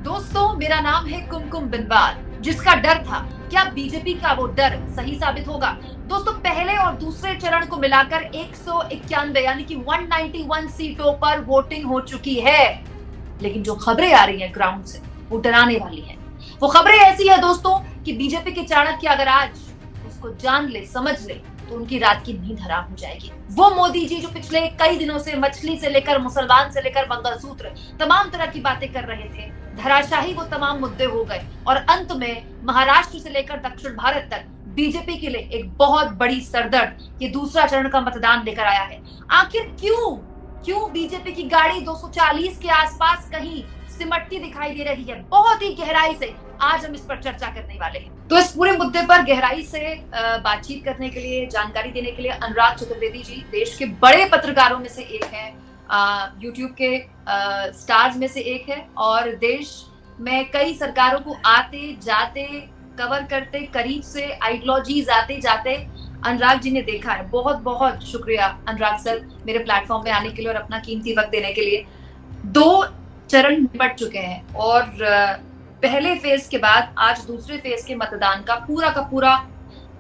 दोस्तों, मेरा नाम है कुमकुम बिनवाल। जिसका डर था, क्या बीजेपी का वो डर सही साबित होगा? दोस्तों, पहले और दूसरे चरण को मिलाकर 191 यानी कि 191 सीटों पर वोटिंग हो चुकी है। लेकिन जो खबरें आ रही हैं ग्राउंड से, वो डराने वाली हैं। वो खबरें ऐसी है दोस्तों कि बीजेपी के चाणक्य अगर आज उसको जान ले, समझ ले, तो उनकी रात की नींद हराम हो जाएगी। वो मोदी जी जो पिछले कई दिनों से मछली से लेकर मुसलमान से लेकर मंगलसूत्र तमाम तरह की बातें कर रहे थे, धराशाही वो तमाम मुद्दे हो गए और अंत में महाराष्ट्र से लेकर दक्षिण भारत तक बीजेपी के लिए एक बहुत बड़ी सरदर्द ये दूसरा चरण का मतदान लेकर आया है। आखिर क्यों बीजेपी की गाड़ी 240 के आसपास कहीं सिमटती दिखाई दे रही है? बहुत ही गहराई से आज हम इस पर चर्चा करने वाले हैं। तो इस पूरे मुद्दे पर गहराई से बातचीत करने के लिए, जानकारी देने के लिए अनुराग चतुर्वेदी जी देश के बड़े पत्रकारों में से एक हैं, यूट्यूब के स्टार्स में से एक है और देश में कई सरकारों को आते जाते कवर करते, करीब से आइडियोलॉजीज आते जाते अनुराग जी ने देखा है। बहुत बहुत शुक्रिया अनुराग सर मेरे प्लेटफॉर्म में आने के लिए और अपना कीमती वक्त देने के लिए। 2 चरण निपट चुके हैं और पहले फेज के बाद आज दूसरे फेज के मतदान का पूरा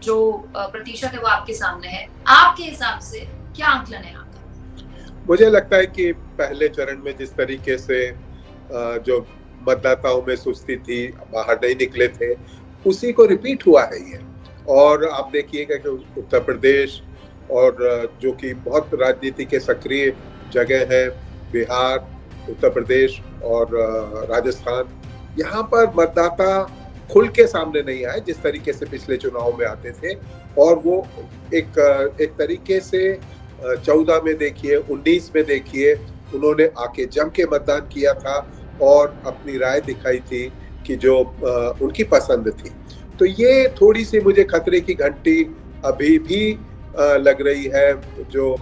जो प्रतिशत है वो आपके सामने है। आपके हिसाब से क्या आंकलन है आपका? मुझे लगता है कि पहले चरण में जिस तरीके से जो मतदाताओं में सुस्ती थी, बाहर नहीं निकले थे, उसी को रिपीट हुआ है ये। और आप देखिएगा कि उत्तर प्रदेश और जो कि बहुत राजनीति के सक्रिय जगह है, बिहार, उत्तर प्रदेश और राजस्थान, यहाँ पर मतदाता खुल के सामने नहीं आए जिस तरीके से पिछले चुनाव में आते थे। और वो एक तरीके से 14 में देखिए, 19 में देखिए, उन्होंने आके जम के मतदान किया था और अपनी राय दिखाई थी कि जो उनकी पसंद थी। तो ये थोड़ी सी मुझे खतरे की घंटी अभी भी लग रही है। जो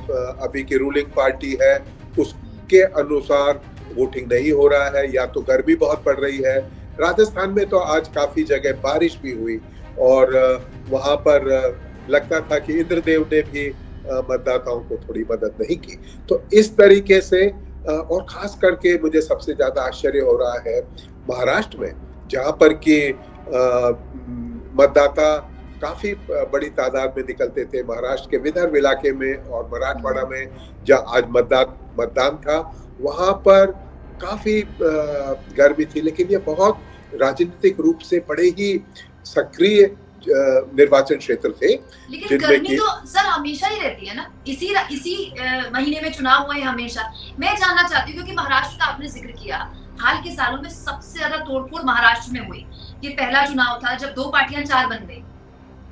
अभी की रूलिंग पार्टी है उसके अनुसार वोटिंग नहीं हो रहा है, या तो गर्मी बहुत पड़ रही है। राजस्थान में तो आज काफी जगह बारिश भी हुई और वहां पर लगता था कि इंद्रदेव ने भी मतदाताओं को थोड़ी मदद नहीं की। तो इस तरीके से और खास करके मुझे सबसे ज्यादा आश्चर्य हो रहा है महाराष्ट्र में, जहां पर कि मतदाता काफी बड़ी तादाद में निकलते थे। महाराष्ट्र के विदर्भ इलाके में और मराठवाड़ा में जहाँ आज मतदान था, वहां पर काफी गर्मी थी। लेकिन ये बहुत राजनीतिक रूप से बड़े ही सक्रिय निर्वाचन क्षेत्र थे। लेकिन गर्मी तो सर हमेशा ही रहती है ना, इसी महीने में चुनाव हुए हमेशा। मैं जानना चाहती हूँ, क्योंकि महाराष्ट्र का आपने जिक्र किया, हाल के सालों में सबसे ज्यादा तोड़फोड़ महाराष्ट्र में हुई। ये पहला चुनाव था जब 2 पार्टियां 4 बन गई।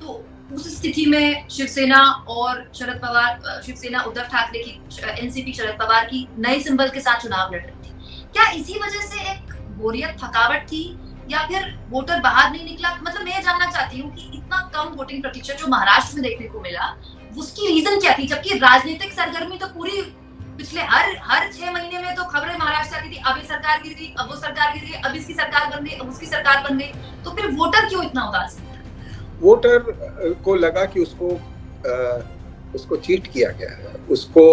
तो उस स्थिति में शिवसेना और शरद पवार, शिवसेना उद्धव ठाकरे की, एनसीपी शरद पवार की नए सिंबल के साथ चुनाव लड़ रही थी। क्या इसी वजह से एक बोरियत, थकावट थी, या फिर वोटर बाहर नहीं निकला? मतलब मैं जानना चाहती हूँ कि इतना कम वोटिंग प्रतिशत जो महाराष्ट्र में देखने को मिला, उसकी रीजन क्या थी? जबकि राजनीतिक सरगर्मी तो पूरी पिछले हर 6 महीने में तो खबरें महाराष्ट्र की थी, अब ये सरकार गिर गई, अब वो सरकार गिर गई, अब इसकी सरकार बन गई, अब उसकी सरकार बन गई। तो फिर वोटर क्यों इतना उदास है? वोटर को लगा कि उसको चीट किया गया है। उसको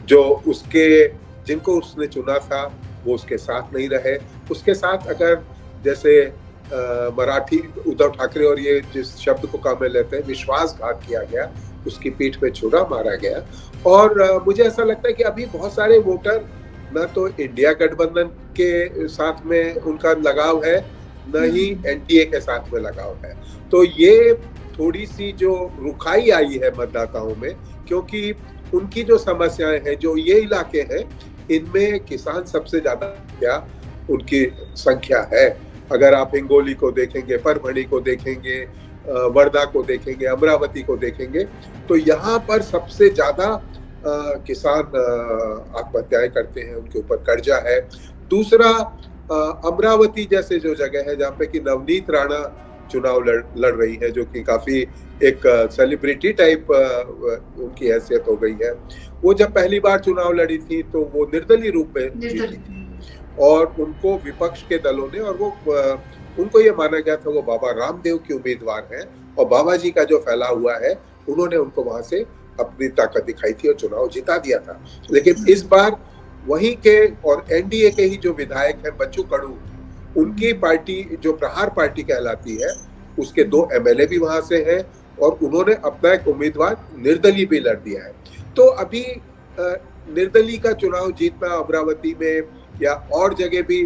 जो उसके जिनको उसने चुना था वो उसके साथ नहीं रहे। उसके साथ अगर जैसे मराठी उद्धव ठाकरे, और ये जिस शब्द को काम में लेते हैं, विश्वासघात किया गया, उसकी पीठ पे छुरा मारा गया। और मुझे ऐसा लगता है कि अभी बहुत सारे वोटर न तो इंडिया गठबंधन के साथ में उनका लगाव है, न ही एनडीए के साथ में लगाव है। तो ये थोड़ी सी जो रुखाई आई है मतदाताओं में, क्योंकि उनकी जो समस्याएं हैं, जो ये इलाके हैं, इनमें किसान सबसे ज्यादा क्या उनकी संख्या है। अगर आप हिंगोली को देखेंगे, परभणी को देखेंगे, वर्धा को देखेंगे, अमरावती को देखेंगे, तो यहाँ पर सबसे ज्यादा किसान आत्महत्याएं करते हैं, उनके ऊपर कर्जा है। दूसरा, अमरावती जैसे जो जगह है जहाँ पे कि नवनीत राणा चुनाव लड़ रही है, जो कि काफी एक सेलिब्रिटी टाइप उनकी हैसियत हो गई है। वो जब पहली बार चुनाव लड़ी थी तो वो निर्दलीय रूप में जीती थी और उनको विपक्ष के दलों ने, और वो उनको ये माना गया था वो बाबा रामदेव की उम्मीदवार हैं, और बाबा जी का जो फैला हुआ है, उन्होंने उनको वहां से अपनी ताकत दिखाई थी और चुनाव जिता दिया था। लेकिन इस बार वहीं के और एनडीए के ही जो विधायक हैं, बच्चू कडू, उनकी पार्टी जो प्रहार पार्टी कहलाती है, उसके 2 एमएलए भी वहां से हैं और उन्होंने अपना एक उम्मीदवार निर्दलीय भी लड़ दिया है। तो अभी निर्दलीय का चुनाव जीतना अमरावती में या और जगह भी,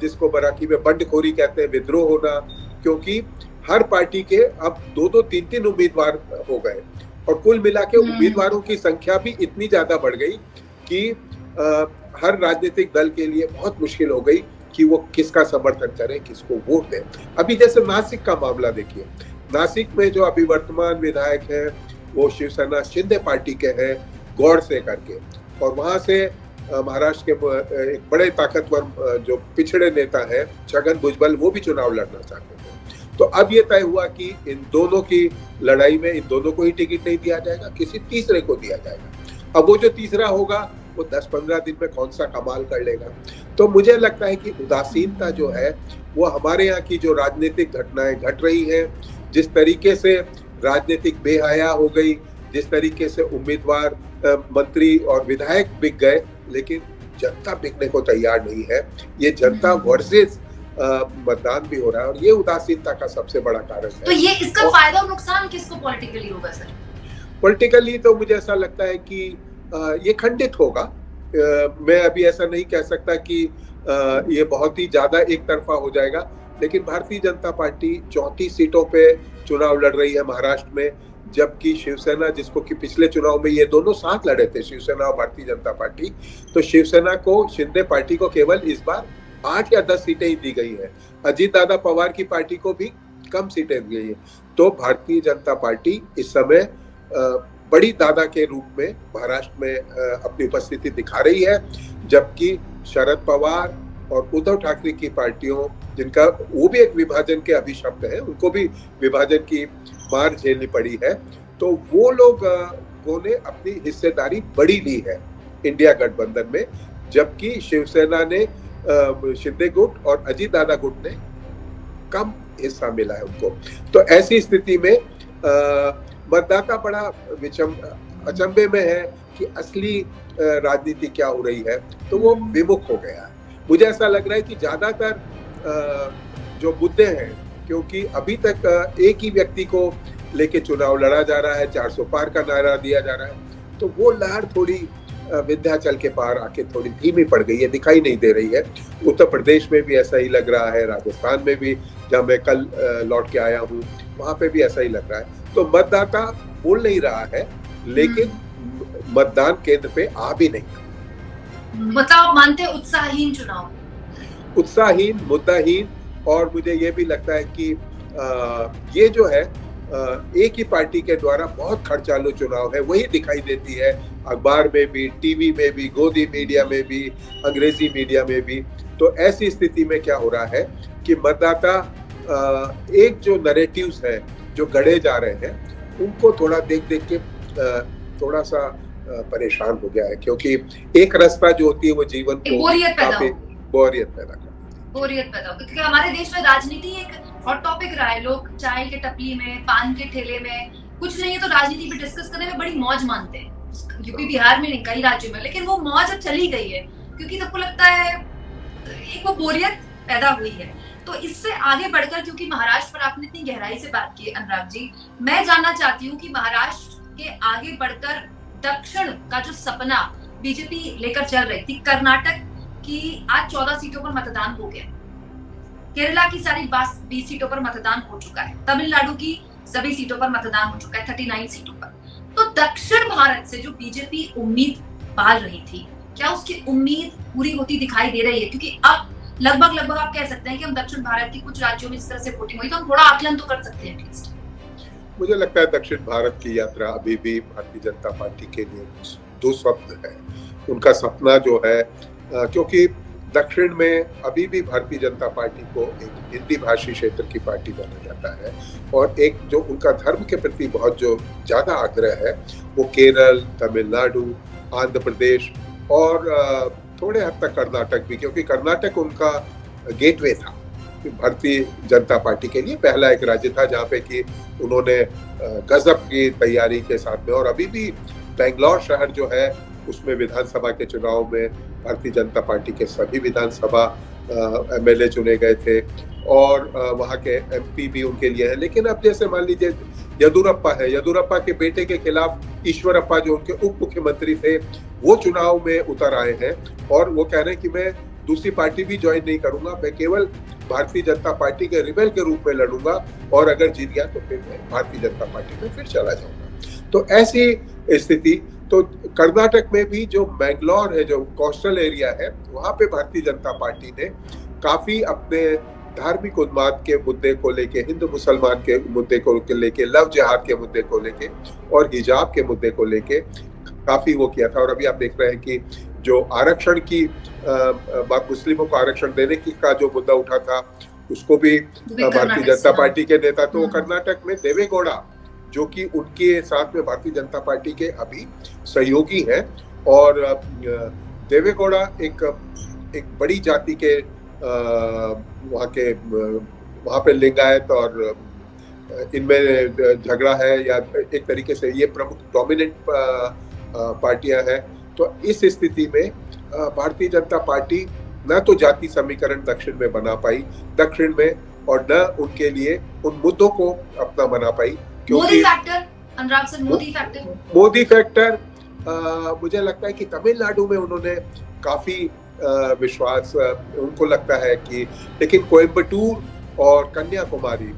जिसको मराठी में बंडखोरी कहते हैं, विद्रोह होना, क्योंकि हर पार्टी के अब 2-2, 3-3 उम्मीदवार हो गए और कुल मिला के उम्मीदवारों की संख्या भी इतनी ज्यादा बढ़ गई कि हर राजनीतिक दल के लिए बहुत मुश्किल हो गई कि वो किसका समर्थन करें, किसको वोट दें। अभी जैसे नासिक का मामला देखिए, नासिक में जो अभी वर्तमान विधायक हैं वो शिवसेना शिंदे पार्टी के हैं, गौडसे करके, और वहां से महाराष्ट्र के एक बड़े ताकतवर जो पिछड़े नेता है छगन भुजबल, वो भी चुनाव लड़ना चाहते थे। तो अब ये तय हुआ कि इन दोनों की लड़ाई में इन दोनों को ही टिकट नहीं दिया जाएगा, किसी तीसरे को दिया जाएगा। अब वो जो तीसरा होगा वो 10-15 दिन में कौन सा कमाल कर लेगा। तो मुझे लगता है कि उदासीनता जो है वो हमारे यहाँ की जो राजनीतिक घटनाएं घट रही हैं, जिस तरीके से राजनीतिक बेहया हो गई, जिस तरीके से उम्मीदवार, मंत्री और विधायक बिक गए, लेकिन जनता बिकने को तैयार नहीं है। ये जनता वर्सेस मतदान भी हो रहा है और ये उदासीनता का सबसे बड़ा कारण है। तो ये इसका फायदा और नुकसान किसको पॉलिटिकली होगा सर? पॉलिटिकली तो मुझे ऐसा लगता है कि ये खंडित होगा। मैं अभी ऐसा नहीं कह सकता कि ये बहुत ही ज्यादा एक तरफा हो जाएगा, लेकिन भारतीय जनता पार्टी 34 सीटों पे चुनाव लड़ रही है महाराष्ट्र में, जबकि शिवसेना, जिसको कि पिछले चुनाव में ये दोनों साथ लड़े थे, शिवसेना और भारतीय जनता पार्टी, तो शिवसेना को, शिंदे पार्टी को केवल इस बार 8 या 10 सीटें ही दी गई है। अजीत दादा पवार की पार्टी को भी कम सीटें दी गई है। तो भारतीय जनता पार्टी इस समय बड़ी दादा के रूप में महाराष्ट्र में अपनी उपस्थिति दिखा रही है, जबकि शरद पवार और उद्धव ठाकरे की पार्टियों, जिनका वो भी एक विभाजन के अभिशप्त है, उनको भी विभाजन की मार झेलनी पड़ी है, तो वो लोगों ने अपनी हिस्सेदारी बड़ी ली है इंडिया गठबंधन में, जबकि शिवसेना ने, शिंदे गुट और अजीत दादा गुट ने कम हिस्सा मिला है उनको। तो ऐसी स्थिति में मतदाता बड़ा अचंभे में है कि असली राजनीति क्या हो रही है, तो वो विमुख हो गया है। मुझे ऐसा लग रहा है कि ज्यादातर जो मुद्दे हैं, क्योंकि अभी तक एक ही व्यक्ति को लेके चुनाव लड़ा जा रहा है, 400 पार का नारा दिया जा रहा है, तो वो लहर थोड़ी विंध्याचल के पार आके थोड़ी धीमी पड़ गई है, दिखाई नहीं दे रही है। उत्तर प्रदेश में भी ऐसा ही लग रहा है, राजस्थान में भी, जहाँ मैं कल लौट के आया हूँ, वहां पे भी ऐसा ही लग रहा है। तो मतदाता बोल नहीं रहा है, लेकिन मतदान केंद्र पे आ भी नहीं। मतलब आप मानते हैं उत्साहहीन चुनाव? उत्साहहीन, मुद्दाहीन, और मुझे ये भी लगता है कि ये जो है एक ही पार्टी के द्वारा बहुत खर्चालू चुनाव है, वही दिखाई देती है अखबार में भी, टीवी में भी, गोदी मीडिया में भी, अंग्रेजी मीडिया में भी। तो ऐसी स्थिति में क्या हो रहा है कि मतदाता एक जो नैरेटिव्स है जो गढ़े जा रहे हैं, उनको थोड़ा देख देख के थोड़ा सा परेशान हो गया है, क्योंकि एक रास्ता जो होती है वो जीवन को बोरियत पैदा करती है। बोरियत पैदा हो, क्योंकि हमारे देश में राजनीति एक हॉट टॉपिक रहा है। लोग चाय के टपली में, पान के ठेले में, कुछ नहीं है तो राजनीति पे डिस्कस करने में बड़ी मौज मानते हैं, क्योंकि बिहार में नहीं, कई राज्यों में। लेकिन वो मौज अब चली गई है, क्योंकि सबको लगता है एक वो बोरियत पैदा हुई है। तो इससे आगे बढ़कर, क्योंकि महाराष्ट्र पर आपने इतनी गहराई से बात की अनुराग जी, मैं जानना चाहती हूँ कि महाराष्ट्र के आगे बढ़कर दक्षिण का जो सपना बीजेपी लेकर चल रही थी, कर्नाटक की आज 14 सीटों पर मतदान हो गया, केरला की सारी 20 सीटों पर मतदान हो चुका है, तमिलनाडु की सभी सीटों पर मतदान हो चुका है, 39 सीटों पर। तो दक्षिण भारत से जो बीजेपी उम्मीद पाल रही थी, क्या उसकी उम्मीद पूरी होती दिखाई दे रही है? क्योंकि अब लगभग आप कह सकते हैं कि हम दक्षिण भारत के कुछ राज्यों में इस तरह से वोटिंग हुई, तो हम थोड़ा आकलन तो कर सकते हैं एटलीस्ट। मुझे लगता है दक्षिण भारत की यात्रा अभी भी भारतीय जनता पार्टी के लिए दुस्वप्न है। उनका सपना जो है, क्योंकि दक्षिण में अभी भी भारतीय जनता पार्टी को एक हिंदी भाषी क्षेत्र की पार्टी माना जाता है, और एक जो उनका धर्म के प्रति बहुत जो ज्यादा आग्रह है, वो केरल, तमिलनाडु, आंध्र प्रदेश और थोड़े हद तक कर्नाटक भी, क्योंकि कर्नाटक उनका गेटवे था भारतीय जनता पार्टी के लिए, पहला एक राज्य था जहाँ पे कि उन्होंने गजब की तैयारी के साथ में, और अभी भी बेंगलोर शहर जो है उसमें विधानसभा के चुनाव में भारतीय जनता पार्टी के सभी विधानसभा एमएलए चुने गए थे और वहाँ के एमपी भी उनके लिए हैं। लेकिन अब जैसे मान लीजिए येदुरप्पा है, येदुरप्पा के बेटे के खिलाफ ईश्वरप्पा जो उनके उप मुख्यमंत्री थे वो चुनाव में उतर आए हैं और वो कह रहे हैं कि मैं दूसरी पार्टी भी ज्वाइन नहीं करूंगा, मैं केवल भारतीय जनता पार्टी के रिबेल के रूप में लड़ूंगा और अगर जीत गया तो फिर मैं भारतीय जनता पार्टी में फिर चला जाऊंगा। तो ऐसी स्थिति, तो कर्नाटक में भी जो मैंगलोर है, जो कोस्टल एरिया है, वहां पे भारतीय जनता पार्टी ने काफी अपने धार्मिक उन्माद के मुद्दे को लेके, हिंदू मुसलमान के मुद्दे को लेके, लव जिहाद के मुद्दे को लेके और हिजाब के मुद्दे को लेके काफी वो किया था। और अभी आप देख रहे हैं कि जो आरक्षण की मुस्लिमों को आरक्षण देने की का जो मुद्दा उठा था उसको भी भारतीय जनता पार्टी के नेता, तो कर्नाटक में देवेगौड़ा जो कि उनके साथ में भारतीय जनता पार्टी के अभी सहयोगी हैं और देवेगौड़ा एक बड़ी जाति के वहाँ पे लिंगायत और इनमें झगड़ा है या एक तरीके से ये प्रमुख डोमिनेंट पार्टियां हैं। तो इस स्थिति में भारतीय जनता पार्टी न तो जाति समीकरण दक्षिण में बना पाई दक्षिण में और न उनके लिए उन मुद्दों को अपना बना पाई। मोदी फैक्टर, अनुराग सर, मोदी फैक्टर मुझे लगता है कि तमिलनाडु में उन्होंने काफी विश्वास उनको लगता है कि, लेकिन कोयम्बटूर और कन्याकुमारी,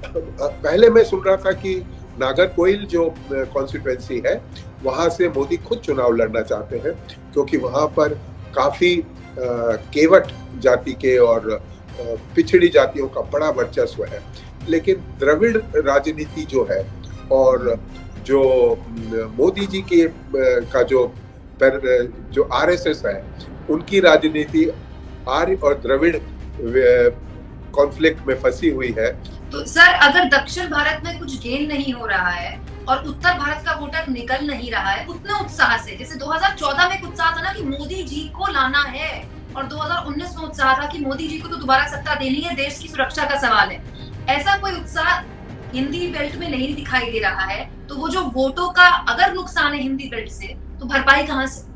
पहले मैं सुन रहा था कि नागरकोइल जो कॉन्स्टिट्यूएंसी है वहां से मोदी खुद चुनाव लड़ना चाहते हैं क्योंकि वहां पर काफी केवट जाति के और पिछड़ी जातियों का बड़ा वर्चस्व है। लेकिन द्रविड़ राजनीति जो है और जो मोदी जी के का जो आरएसएस है उनकी राजनीति आर्य और द्रविड़ कॉन्फ्लिक्ट में फंसी हुई है। तो सर अगर दक्षिण भारत में कुछ गेन नहीं हो रहा है और उत्तर भारत का वोटर निकल नहीं रहा है उतने उत्साह से, जैसे 2014 में उत्साह था ना कि मोदी जी को लाना है और 2019 में उत्साह था कि मोदी जी को तो दोबारा सत्ता देनी है, देश की सुरक्षा का सवाल है, ऐसा कोई उत्साह हिंदी बेल्ट में नहीं दिखाई दे रहा है, तो वो जो वोटों का अगर नुकसान है हिंदी बेल्ट से तो भरपाई कहां से?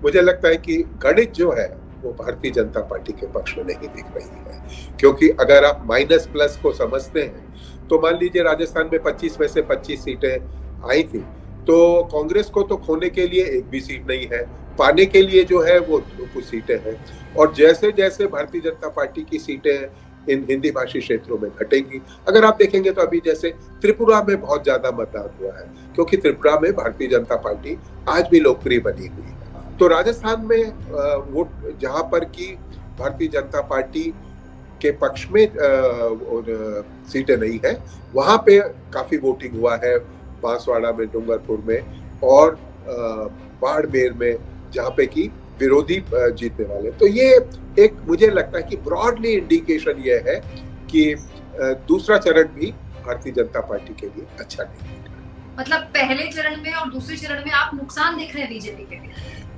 मुझे लगता है कि गणित जो है वो भारतीय जनता पार्टी के पक्ष में नहीं दिख रही है, क्योंकि अगर आप माइनस प्लस को समझते हैं तो मान लीजिए राजस्थान में 25 में से 25 सीटें आई थी, तो कांग्रेस को तो खोने के लिए एक भी सीट नहीं है, पाने के लिए जो है वो कुछ सीटें हैं। और जैसे जैसे भारतीय जनता पार्टी की सीटें इन हिंदी भाषी क्षेत्रों में घटेंगी, अगर आप देखेंगे तो अभी जैसे त्रिपुरा में बहुत ज्यादा मतदान हुआ है क्योंकि त्रिपुरा में भारतीय जनता पार्टी आज भी लोकप्रिय बनी हुई है। तो राजस्थान में वोट जहां पर की भारतीय जनता पार्टी के पक्ष में सीटें नहीं है, वहां पे काफी वोटिंग हुआ है, बांसवाड़ा में, डूंगरपुर में और बाड़मेर में, जहां पे की विरोधी जीतने वाले। तो ये एक मुझे लगता है कि ब्रॉडली इंडिकेशन ये है कि दूसरा चरण भी भारतीय जनता पार्टी के लिए अच्छा नहीं है। मतलब पहले चरण में और दूसरे चरण में आप नुकसान देख रहे हैं बीजेपी के लिए?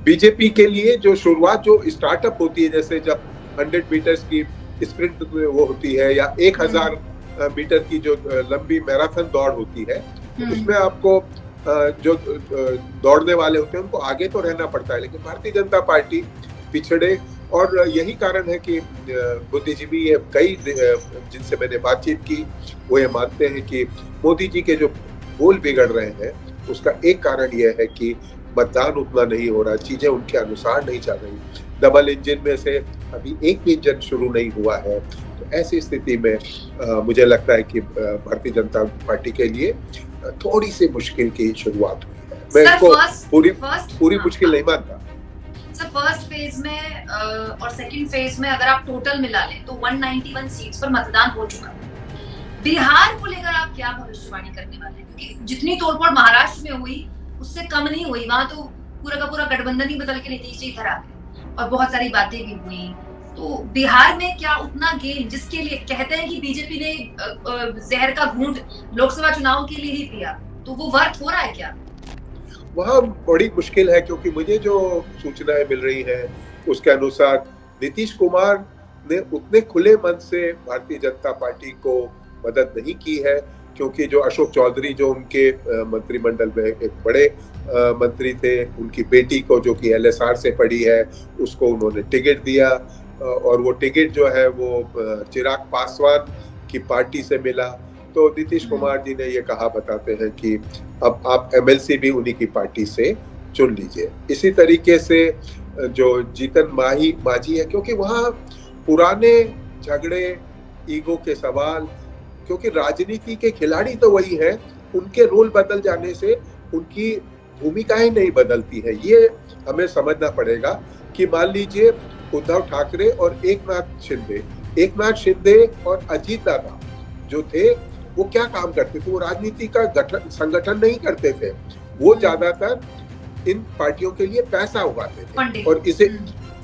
बीजेपी के लिए जो शुरुआत, जो स्टार्टअप होती है, जैसे जब 100 मीटर्स की स्प्रिंट वो होती है या 1000 मीटर की जो लंबी मैराथन दौड़ होती है, तो उसमें आपको जो दौड़ने वाले होते हैं उनको आगे तो रहना पड़ता है, लेकिन भारतीय जनता पार्टी पिछड़े। और यही कारण है कि बुद्धिजीवी ये कई जिनसे मैंने बातचीत की वो ये मानते हैं कि मोदी जी के जो गोल बिगड़ रहे हैं उसका एक कारण यह है कि मतदान उतना नहीं हो रहा, चीजें उनके अनुसार नहीं चल रही, डबल इंजन में से अभी एक भी इंजन शुरू नहीं हुआ है। तो ऐसी स्थिति में मुझे लगता है कि भारतीय जनता पार्टी के लिए थोड़ी सी मुश्किल की शुरुआत हुई है। मैं इसको पूरी मुश्किल नहीं मानता। सर फर्स्ट फेज में और सेकंड फेज में अगर आप टोटल मिला लें तो 191 सीट्स पर मतदान हो चुका है। बिहार को लेकर आप क्या भविष्यवाणी करने वाले हैं? क्योंकि जितनी तोड़फोड़ महाराष्ट्र में हुई उससे कम नहीं हुई, वहां तो पूरा का पूरा गठबंधन ही बदल के नीतीश जी इधर आ गए और बहुत सारी बातें भी हुई। तो बिहार में क्या उतना गेन, जिसके लिए कहते हैं कि बीजेपी ने जहर का घूंट लोकसभा चुनाव के लिए ही पिया, तो वो वर्थ हो रहा है क्या? वहाँ बड़ी मुश्किल है, क्योंकि मुझे जो सूचनाएं मिल रही हैं उसके अनुसार नीतीश कुमार ने उतने खुले मन से भारतीय जनता पार्टी को मदद नहीं की है, क्योंकि जो अशोक चौधरी जो उनके मंत्रिमंडल में एक बड़े मंत्री थे, उनकी बेटी को जो कि LSR से पढ़ी है उसको उन्होंने टिकट दिया और वो टिकट जो है वो चिराग पासवान की पार्टी से मिला। तो नीतीश कुमार जी ने ये कहा बताते हैं कि अब आप एमएलसी भी उन्हीं की पार्टी से चुन लीजिए। इसी तरीके से जो जीतन मांझी है, क्योंकि वहाँ पुराने झगड़े, ईगो के सवाल, क्योंकि राजनीति के खिलाड़ी तो वही हैं, उनके रोल बदल जाने से उनकी भूमिकाएं नहीं बदलती है। ये हमें समझना पड़ेगा कि मान लीजिए उद्धव ठाकरे और एकनाथ शिंदे और अजीत दादा जो थे वो क्या काम करते थे? वो राजनीति का संगठन नहीं करते थे, वो ज्यादातर इन पार्टियों के लिए पैसा उगाते थे और इसे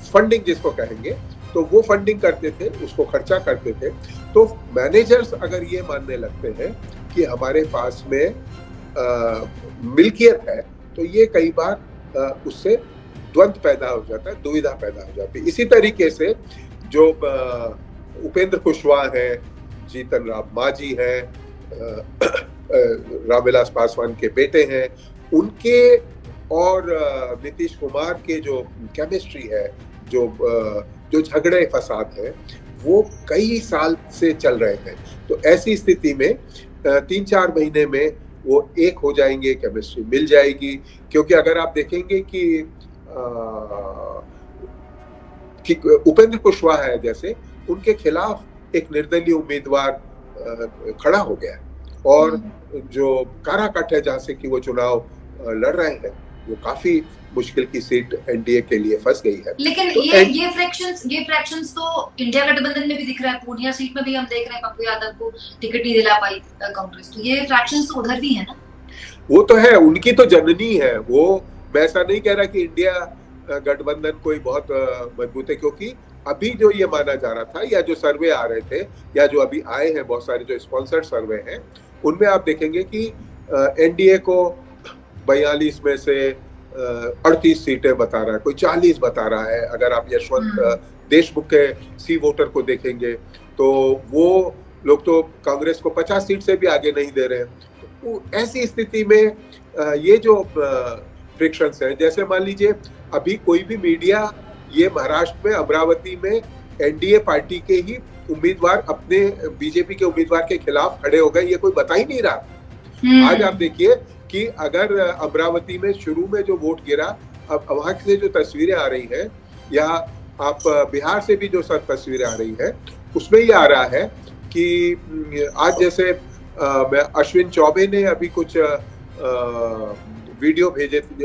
फंडिंग जिसको कहेंगे, तो वो फंडिंग करते थे, उसको खर्चा करते थे। तो मैनेजर्स अगर ये मानने लगते हैं कि हमारे पास में मिल्कियत है, तो ये कई बार उससे द्वंद्व पैदा हो जाता है, दुविधा पैदा हो जाती है। इसी तरीके से जो उपेंद्र कुशवाहा है, जीतन राम मांझी है, रामविलास पासवान के बेटे हैं, उनके और नीतीश कुमार के जो केमिस्ट्री है, जो झगड़े फसाद है, वो कई साल से चल रहे हैं। तो ऐसी स्थिति में 3-4 महीने में वो एक हो जाएंगे, केमिस्ट्री मिल जाएगी। क्योंकि अगर आप देखेंगे कि उपेंद्र कुशवाहा है जैसे, उनके खिलाफ एक निर्दलीय उम्मीदवार खड़ा हो गया और जो काराकाट है जहां से कि वो चुनाव लड़ रहे हैं, वो काफी मुश्किल की सीट एनडीए के लिए फंस गई है। लेकिन तो ये फ्रैक्शंस तो इंडिया गठबंधन में भी दिख रहा है। पूर्णिया सीट में भी हम देख रहे हैं पप्पू यादव को टिकट नहीं दिला पाई कांग्रेस, तो ये फ्रैक्शंस तो उधर भी है ना। वो तो है, उनकी तो जननी है वो। मैं ऐसा नहीं कह रहा कि इंडिया गठबंधन कोई बहुत मजबूत है, क्योंकि अभी जो ये माना जा रहा था, या जो सर्वे आ रहे थे, या जो अभी आए हैं बहुत सारे जो स्पॉन्सर्ड सर्वे हैं, उनमें आप देखेंगे कि एनडीए को 42 में से 38 सीटें बता रहा है, कोई 40 बता रहा है। अगर आप यशवंत देशमुख के सी वोटर को देखेंगे तो वो लोग तो कांग्रेस को 50 सीट से भी आगे नहीं दे रहे हैं। तो ऐसी स्थिति में ये जो फ्रिक्शंस है, जैसे मान लीजिए अभी कोई भी मीडिया ये महाराष्ट्र में अमरावती में एनडीए पार्टी के ही उम्मीदवार अपने बीजेपी के उम्मीदवार के खिलाफ खड़े हो गए, ये कोई बता ही नहीं रहा। आज आप देखिए कि अगर अमरावती में शुरू में जो वोट गिरा, अब वहां से जो तस्वीरें आ रही हैं, या आप बिहार से भी जो सब तस्वीरें आ रही हैं, उसमें ये आ रहा है कि आज जैसे अश्विन चौबे ने अभी कुछ वीडियो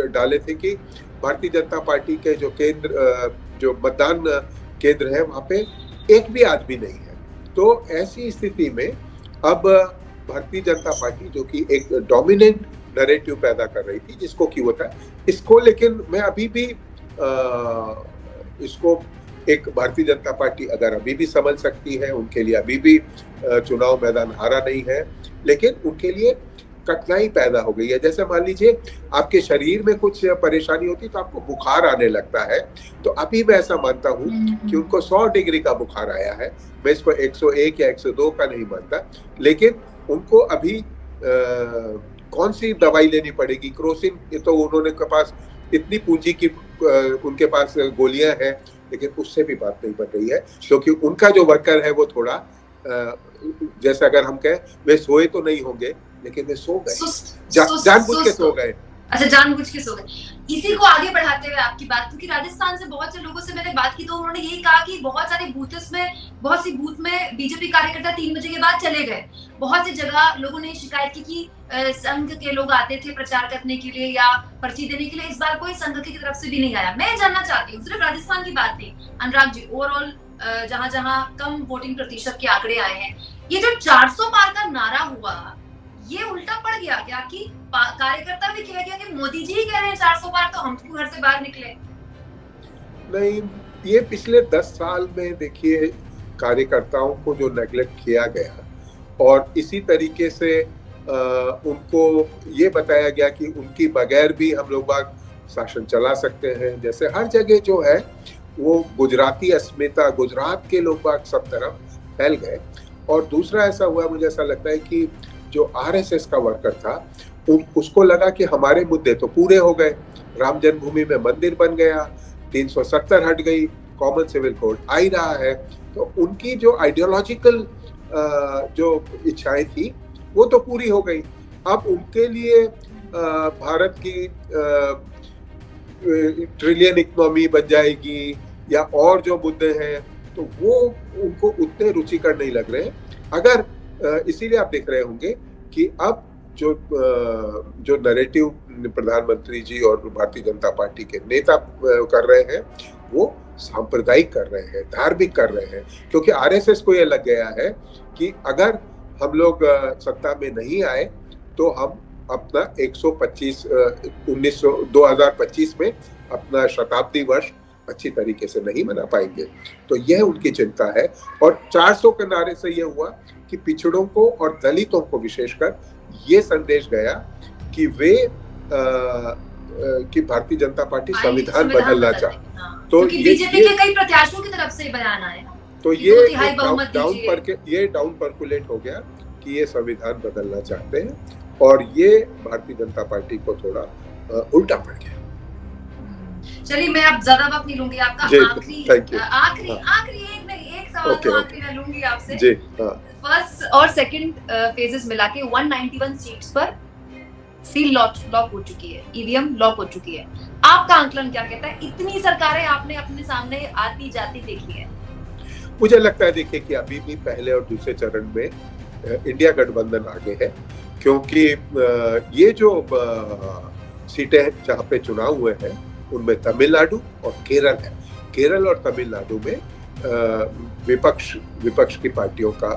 डाले थे कि भारतीय जनता पार्टी के जो केंद्र, जो मतदान केंद्र है, वहां पे एक भी आदमी नहीं है। तो ऐसी स्थिति में अब भारतीय जनता पार्टी जो कि एक डोमिनेंट नैरेटिव पैदा कर रही थी, जिसको कि होता है इसको, लेकिन मैं अभी भी इसको एक भारतीय जनता पार्टी अगर अभी भी समझ सकती है, उनके लिए अभी भी चुनाव मैदान हारा नहीं है, लेकिन उनके लिए कठिनाई पैदा हो गई है। जैसे मान लीजिए आपके शरीर में कुछ परेशानी होती तो आपको बुखार आने लगता है, तो अभी मैं ऐसा मानता हूँ कि उनको 100 डिग्री का बुखार आया है। मैं इसको 101 या 102 का नहीं मानता, लेकिन उनको अभी कौन सी दवाई लेनी पड़ेगी? क्रोसिन, ये तो उन्होंने के पास इतनी पूंजी की उनके पास गोलियां हैं, लेकिन उससे भी बात नहीं बन रही है, क्योंकि उनका जो वर्कर है वो थोड़ा जैसे अगर हम कहें वे सोए तो नहीं होंगे, लेकिन वे सो गए, जानबूझ के सो गए। अच्छा, जानबूझ के सो गए। इसी को आगे बढ़ाते हुए आपकी बात, क्योंकि राजस्थान से बहुत से लोगों से मैंने बात की तो उन्होंने यही कहा कि बहुत सारे बूथ्स में, बहुत सी बूथ में बीजेपी कार्यकर्ता 3 बजे के बाद चले गए। बहुत सी जगह लोगों ने शिकायत की कि संघ के लोग आते थे प्रचार करने के लिए या पर्ची देने के लिए, इस बार कोई संघ की तरफ से भी नहीं आया। मैं जानना चाहती हूँ, सिर्फ राजस्थान की बात नहीं, अनुराग जी, ओवरऑल जहां जहां कम वोटिंग प्रतिशत के आंकड़े आए हैं, ये जो 400 पार का नारा हुआ, ये उल्टा पड़ गया क्या कि कार्यकर्ता भी कह गया कि मोदी जी ही कह रहे हैं 400 पार, तो हम क्यों घर से बाहर निकले? नहीं, ये पिछले 10 साल में देखिए कार्यकर्ताओं को जो नेग्लेक्ट किया गया, और इसी तरीके से उनको ये बताया गया कि उनकी बगैर भी हम लोग बाग शासन चला सकते हैं। जैसे हर जगह जो है वो गुजराती अस्मिता, गुजरात के लोग बाग सब तरफ फैल गए। और दूसरा ऐसा हुआ, मुझे ऐसा लगता है कि जो आरएसएस का वर्कर था, उसको लगा कि हमारे मुद्दे तो पूरे हो गए, राम जन्मभूमि में मंदिर बन गया, 370 हट गई, कॉमन सिविल कोड आ ही रहा है, तो उनकी जो आइडियोलॉजिकल जो इच्छाएं थी वो तो पूरी हो गई। अब उनके लिए भारत की ट्रिलियन इकोनॉमी बन जाएगी या और जो मुद्दे हैं, तो वो उनको उतने रुचिकर नहीं लग रहे हैं। अगर इसीलिए आप देख रहे होंगे कि अब जो नैरेटिव प्रधानमंत्री जी और भारतीय जनता पार्टी के नेता कर रहे हैं वो सांप्रदायिक कर रहे हैं, धार्मिक कर रहे हैं, क्योंकि आरएसएस को ये लग गया है कि अगर हम लोग सत्ता में नहीं आए तो हम अपना 2025 में अपना शताब्दी वर्ष अच्छी तरीके से नहीं मना पाएंगे। तो यह उनकी चिंता है। और 400 के नारे से यह हुआ कि पिछड़ों को और दलितों को विशेषकर ये संदेश गया कि वे कि भारतीय जनता पार्टी संविधान बदलना चाहती। तो बीजेपी के कई प्रत्याशियों की तरफ से बयान आए, तो ये डाउन परकुलेट हो गया कि ये संविधान बदलना चाहते हैं, और ये भारतीय जनता पार्टी को थोड़ा उल्टा पड़ गया। चलिए, मैं अब ज्यादा वक्त नहीं लूंगी आपका। आखिरी एक सवाल तो आखिरी मैं लूंगी आपसे जी। फर्स्ट और सेकंड फेजेस मिला के 191 सीट्स पर सील लॉक हो चुकी है, ईवीएम लॉक हो चुकी है। आपका आंकलन क्या कहता है? इतनी सरकारें आपने अपने सामने आती जाती देखी है। मुझे लगता है देखिए कि अभी भी पहले और दूसरे चरण में इंडिया गठबंधन आगे है, क्योंकि ये जो सीटें जहाँ पे चुनाव हुए हैं उनमें तमिलनाडु और केरल है। केरल और तमिलनाडु में विपक्ष की पार्टियों का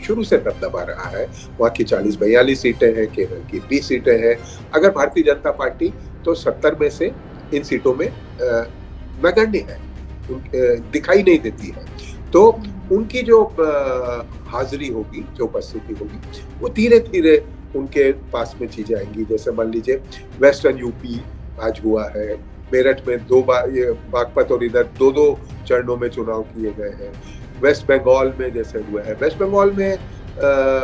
शुरू से दबदबा रहा है। वहाँ की 40-42 सीटें हैं, केरल की 20 सीटें हैं। अगर भारतीय जनता पार्टी तो 70 में से इन सीटों में नगण्य है, दिखाई नहीं देती है। तो उनकी जो हाजिरी होगी, जो उपस्थिति होगी, वो धीरे धीरे उनके पास में चीजें आएंगी। जैसे मान लीजिए वेस्टर्न यूपी आज हुआ है, मेरठ में 2 बार, ये बागपत और इधर 2-2 चरणों में चुनाव किए गए हैं। वेस्ट बंगाल में जैसे हुआ है, वेस्ट बंगाल में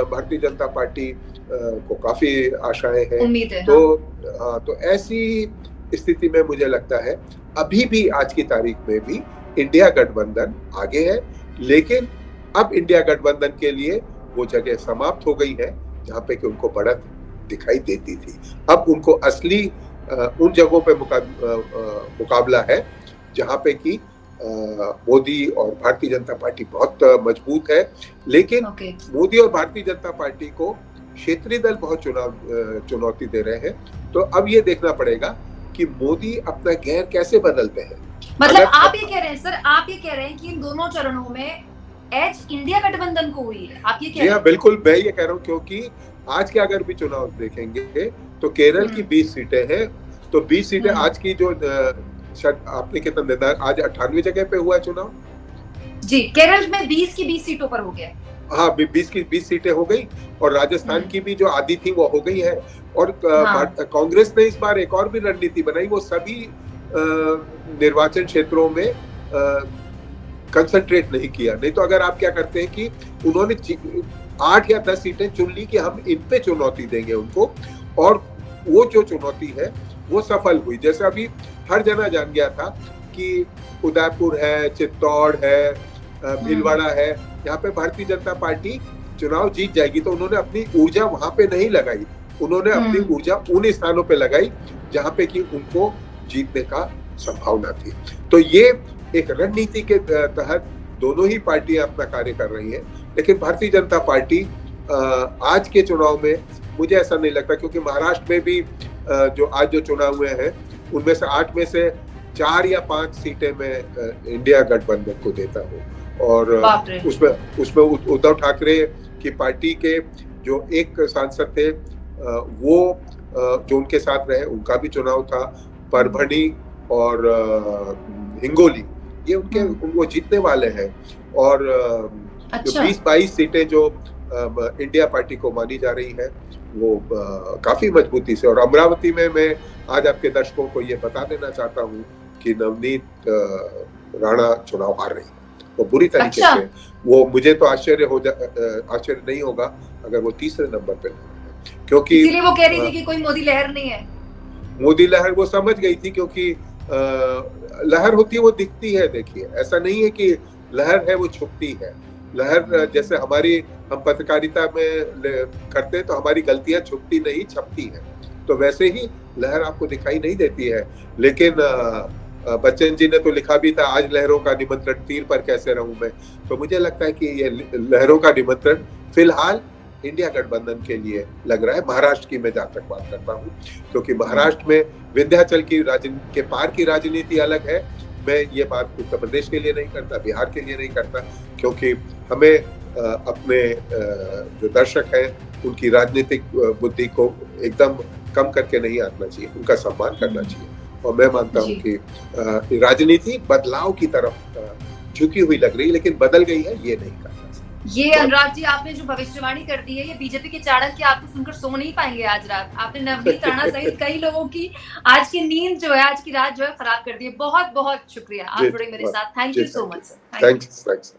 भारतीय जनता पार्टी को काफी आशाएं हैं, उम्मीद है। तो ऐसी स्थिति में मुझे लगता है अभी भी आज की तारीख में भी इंडिया गठबंधन आगे है, लेकिन अब इंडिया गठबंधन के लिए वो जगह समाप्त हो गई है जहाँ पे कि उनको बढ़त दिखाई देती थी। अब उनको असली उन जगहों पे मुकाबला है जहाँ पे कि मोदी और भारतीय जनता पार्टी बहुत मजबूत है, लेकिन मोदी और भारतीय जनता पार्टी को क्षेत्रीय दल बहुत चुनौती दे रहे हैं। तो अब ये देखना पड़ेगा कि मोदी अपना घेर कैसे बदलते हैं। मतलब आप ये कह रहे हैं सर, आप ये कह रहे हैं कि इन दोनों चरणों में एज इंडिया गठबंधन को हुई है, आप ये कह रहे हैं? बिल्कुल, मैं ये कह रहा हूँ, क्योंकि आज के अगर भी चुनाव देखेंगे तो केरल की 20 सीटें हैं, तो 20 सीटें आज की जो आपने कितना, आज 98 जगह पे हुआ चुनाव जी। केरल में 20 की 20 सीटों पर हो गया। हाँ, 20 की 20 सीटें हो गई, और राजस्थान की भी जो आधी थी वो हो गई है। और कांग्रेस ने इस बार एक और भी रणनीति बनाई, वो सभी निर्वाचन क्षेत्रों में कंसंट्रेट नहीं किया। नहीं तो अगर आप क्या करते हैं कि उन्होंने 8 या 10 सीटें चुन ली कि हम इन पे चुनौती देंगे उनको, और वो जो चुनौती है वो सफल हुई। जैसे अभी हर जना जान गया था कि उदयपुर है, चित्तौड़ है, भीलवाड़ा है, यहाँ पे भारतीय जनता पार्टी चुनाव जीत जाएगी। तो उन्होंने अपनी ऊर्जा वहां पे नहीं लगाई, उन्होंने अपनी ऊर्जा उन स्थानों पे लगाई जहाँ पे कि उनको जीतने का संभावना थी। तो ये एक रणनीति के तहत दोनों ही पार्टियां अपना कार्य कर रही हैं, लेकिन भारतीय जनता पार्टी आज के चुनाव में मुझे ऐसा नहीं लगता, क्योंकि महाराष्ट्र में भी जो चुनाव हुए हैं उनमें से 8 में से 4 या 5 सीटें में इंडिया गठबंधन को देता हूँ। और उसमें उद्धव ठाकरे की पार्टी के जो एक सांसद थे वो जो उनके साथ रहे, उनका भी चुनाव था। परभणी और हिंगोली, ये उनके वो जीतने वाले हैं। और जो 20-22 सीटें जो इंडिया पार्टी को मानी जा रही है वो काफी मजबूती से। और अमरावती में मैं आज आपके दर्शकों को ये बता देना चाहता हूँ कि नवनीत राणा चुनाव हार रही है, वो बुरी तरीके से। वो मुझे तो आश्चर्य नहीं होगा अगर वो तीसरे नंबर पे, क्योंकि इसीलिए वो कह रही थी कि कोई मोदी लहर नहीं है। मोदी लहर वो समझ गई थी, क्योंकि लहर होती है वो दिखती है। देखिए, ऐसा नहीं है कि लहर है वो छुपती है। लहर जैसे हम पत्रकारिता में करते हैं तो हमारी गलतियां छुपती नहीं, छपती हैं। तो वैसे ही लहर आपको दिखाई नहीं देती है। लेकिन बच्चन जी ने तो लिखा भी था, आज लहरों का निमंत्रण तीर पर कैसे रहूं मैं। तो मुझे लगता है कि ये लहरों का निमंत्रण फिलहाल इंडिया गठबंधन के लिए लग रहा है। महाराष्ट्र की मैं जहां तक बात करता हूँ, क्योंकि महाराष्ट्र में विंध्याचल के पार की राजनीति अलग है। मैं ये बात उत्तर प्रदेश के लिए नहीं करता, बिहार के लिए नहीं करता, क्योंकि हमें अपने जो दर्शक हैं उनकी राजनीतिक बुद्धि को एकदम कम करके नहीं आना चाहिए, उनका सम्मान करना चाहिए। और मैं मानता हूँ कि राजनीति बदलाव की तरफ झुकी हुई लग रही है, लेकिन बदल गई है, ये नहीं करना। ये अनुराग जी, आपने जो भविष्यवाणी कर दी है, ये बीजेपी के चाणक्य आपको सुनकर सो नहीं पाएंगे आज रात। आपने नवनीत राणा सहित कई लोगों की आज की नींद जो है, आज की रात जो है खराब कर दी है। बहुत बहुत शुक्रिया, आप जुड़े मेरे साथ। Thank you so much sir. Thanks.